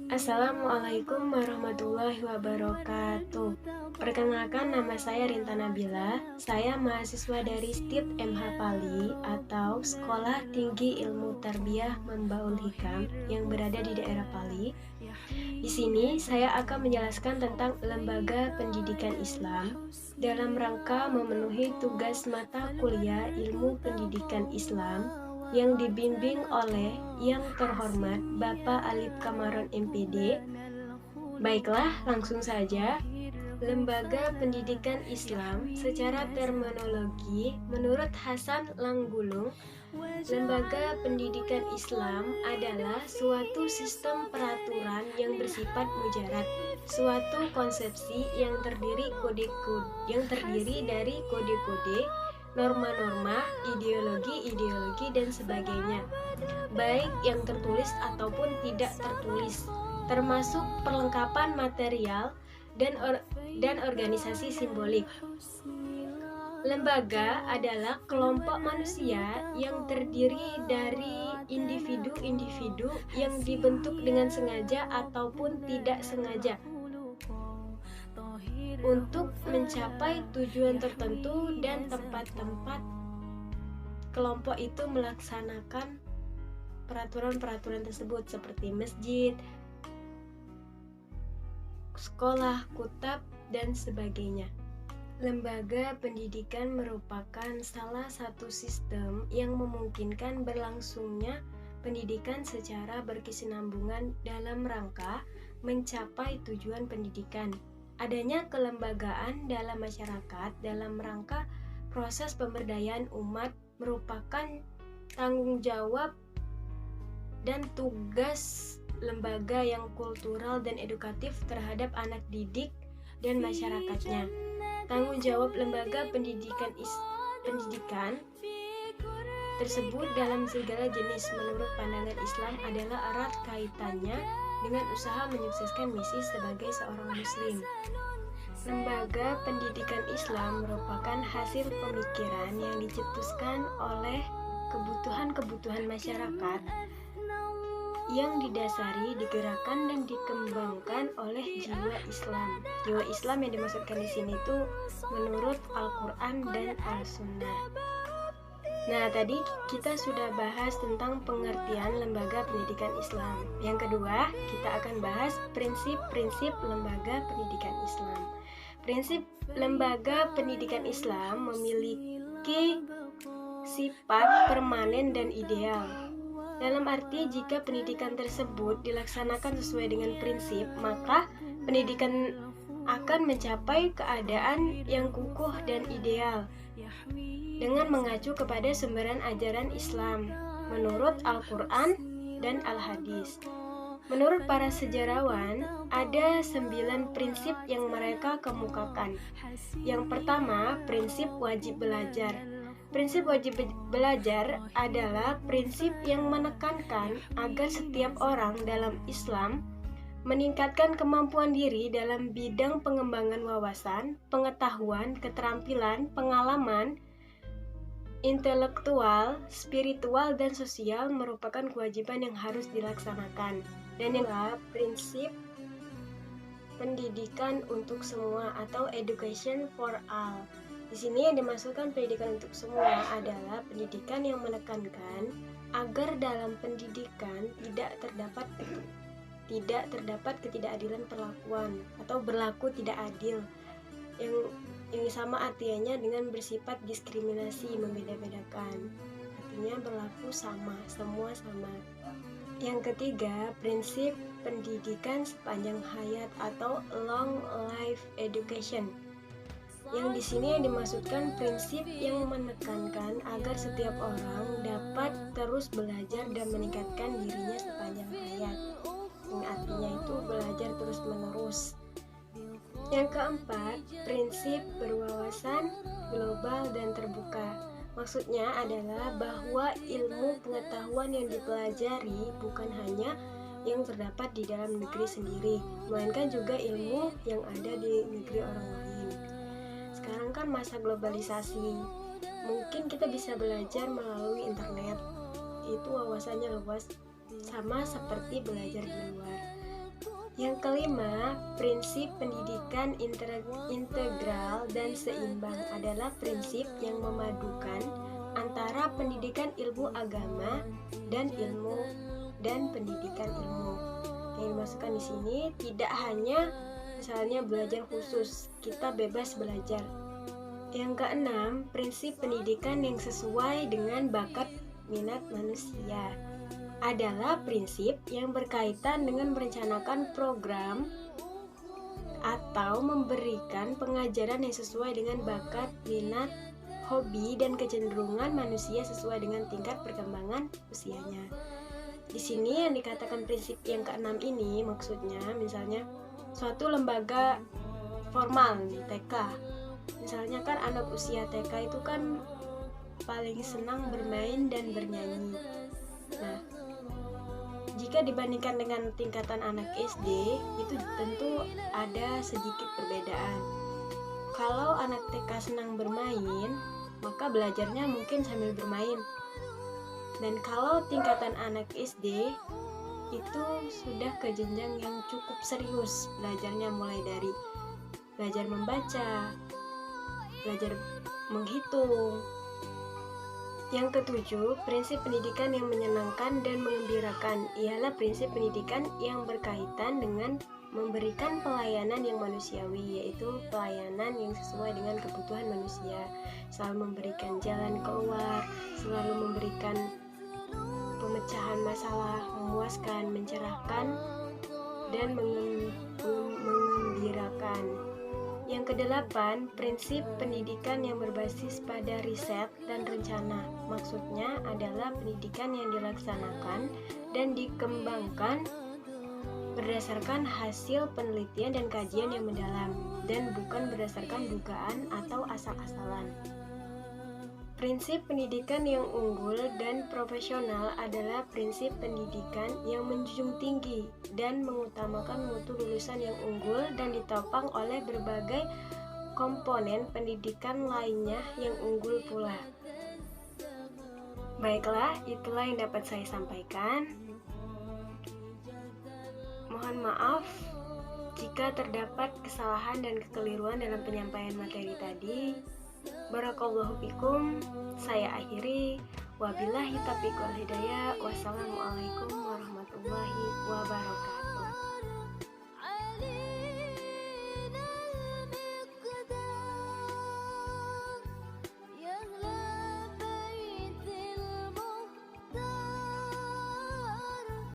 Assalamualaikum warahmatullahi wabarakatuh. Perkenalkan, nama saya Rinta Nabila. Saya mahasiswa dari STIP MH Pali atau Sekolah Tinggi Ilmu Tarbiyah Manbaul Hikam yang berada di daerah Pali. Di sini saya akan menjelaskan tentang lembaga pendidikan Islam dalam rangka memenuhi tugas mata kuliah Ilmu Pendidikan Islam yang dibimbing oleh yang terhormat Bapak Alif Kamaron MPD. Baiklah, langsung saja. Lembaga Pendidikan Islam secara terminologi menurut Hasan Langgulung, lembaga pendidikan Islam adalah suatu sistem peraturan yang bersifat mujarad, suatu konsepsi yang terdiri dari kode-kode, norma-norma, ideologi-ideologi, dan sebagainya, baik yang tertulis ataupun tidak tertulis, termasuk perlengkapan material dan organisasi simbolik. Lembaga adalah kelompok manusia yang terdiri dari individu-individu yang dibentuk dengan sengaja ataupun tidak sengaja untuk mencapai tujuan tertentu, dan tempat-tempat kelompok itu melaksanakan peraturan-peraturan tersebut seperti masjid, sekolah, kutab, dan sebagainya. Lembaga pendidikan merupakan salah satu sistem yang memungkinkan berlangsungnya pendidikan secara berkesinambungan dalam rangka mencapai tujuan pendidikan. Adanya kelembagaan dalam masyarakat dalam rangka proses pemberdayaan umat merupakan tanggung jawab dan tugas lembaga yang kultural dan edukatif terhadap anak didik dan masyarakatnya. Tanggung jawab lembaga pendidikan tersebut dalam segala jenis menurut pandangan Islam adalah erat kaitannya dengan usaha menyukseskan misi sebagai seorang muslim. Lembaga pendidikan Islam merupakan hasil pemikiran yang dicetuskan oleh kebutuhan-kebutuhan masyarakat yang didasari, digerakkan, dan dikembangkan oleh jiwa Islam. Jiwa Islam yang dimaksudkan di sini itu menurut Al-Quran dan Al-Sunnah. Nah, tadi kita sudah bahas tentang pengertian lembaga pendidikan Islam. Yang kedua, kita akan bahas prinsip-prinsip lembaga pendidikan Islam. Prinsip lembaga pendidikan Islam memiliki sifat permanen dan ideal. Dalam arti, jika pendidikan tersebut dilaksanakan sesuai dengan prinsip, maka pendidikan akan mencapai keadaan yang kukuh dan ideal dengan mengacu kepada sumberan ajaran Islam menurut Al-Quran dan Al-Hadis. Menurut para sejarawan, ada 9 prinsip yang mereka kemukakan. Yang pertama, prinsip wajib belajar. Prinsip wajib belajar adalah prinsip yang menekankan agar setiap orang dalam Islam meningkatkan kemampuan diri dalam bidang pengembangan wawasan, pengetahuan, keterampilan, pengalaman, intelektual, spiritual, dan sosial merupakan kewajiban yang harus dilaksanakan. Dan yang kedua, prinsip pendidikan untuk semua atau education for all. Di sini yang dimaksudkan pendidikan untuk semua adalah pendidikan yang menekankan agar dalam pendidikan tidak terdapat ketidakadilan perlakuan atau berlaku tidak adil yang sama artinya dengan bersifat diskriminasi, membeda-bedakan. Artinya berlaku sama, semua sama. Yang ketiga, prinsip pendidikan sepanjang hayat atau long life education. Yang di sini yang dimaksudkan prinsip yang menekankan agar setiap orang dapat terus belajar dan meningkatkan dirinya sepanjang hayat. Yang artinya itu belajar terus-menerus. Yang keempat, prinsip berwawasan global dan terbuka. Maksudnya adalah bahwa ilmu pengetahuan yang dipelajari bukan hanya yang terdapat di dalam negeri sendiri, melainkan juga ilmu yang ada di negeri orang lain. Sekarang kan masa globalisasi, mungkin kita bisa belajar melalui internet. Itu wawasannya luas, sama seperti belajar di luar. Yang kelima, prinsip pendidikan integral dan seimbang adalah prinsip yang memadukan antara pendidikan ilmu agama dan pendidikan ilmu. Yang dimasukkan di sini tidak hanya misalnya belajar khusus, kita bebas belajar. Yang keenam, prinsip pendidikan yang sesuai dengan bakat minat manusia adalah prinsip yang berkaitan dengan merencanakan program atau memberikan pengajaran yang sesuai dengan bakat, minat, hobi, dan kecenderungan manusia sesuai dengan tingkat perkembangan usianya. Di sini yang dikatakan prinsip yang keenam ini maksudnya misalnya suatu lembaga formal nih, TK. Misalnya kan anak usia TK itu kan paling senang bermain dan bernyanyi. Nah, jika dibandingkan dengan tingkatan anak SD, itu tentu ada sedikit perbedaan. Kalau anak TK senang bermain, maka belajarnya mungkin sambil bermain. Dan kalau tingkatan anak SD, itu sudah ke jenjang yang cukup serius. Belajarnya mulai dari belajar membaca, belajar menghitung. Yang ketujuh, prinsip pendidikan yang menyenangkan dan mengembirakan ialah prinsip pendidikan yang berkaitan dengan memberikan pelayanan yang manusiawi, yaitu pelayanan yang sesuai dengan kebutuhan manusia, selalu memberikan jalan keluar, selalu memberikan pemecahan masalah, memuaskan, mencerahkan, dan mengembirakan. Yang kedelapan, prinsip pendidikan yang berbasis pada riset dan rencana. Maksudnya adalah pendidikan yang dilaksanakan dan dikembangkan berdasarkan hasil penelitian dan kajian yang mendalam, dan bukan berdasarkan dugaan atau asal-asalan. Prinsip pendidikan yang unggul dan profesional adalah prinsip pendidikan yang menjunjung tinggi dan mengutamakan mutu lulusan yang unggul dan ditopang oleh berbagai komponen pendidikan lainnya yang unggul pula. Baiklah, itulah yang dapat saya sampaikan. Mohon maaf jika terdapat kesalahan dan kekeliruan dalam penyampaian materi tadi. Barakallahu fikum. Saya akhiri. Wabillahi taufiq wal hidayah. Wassalamualaikum warahmatullahi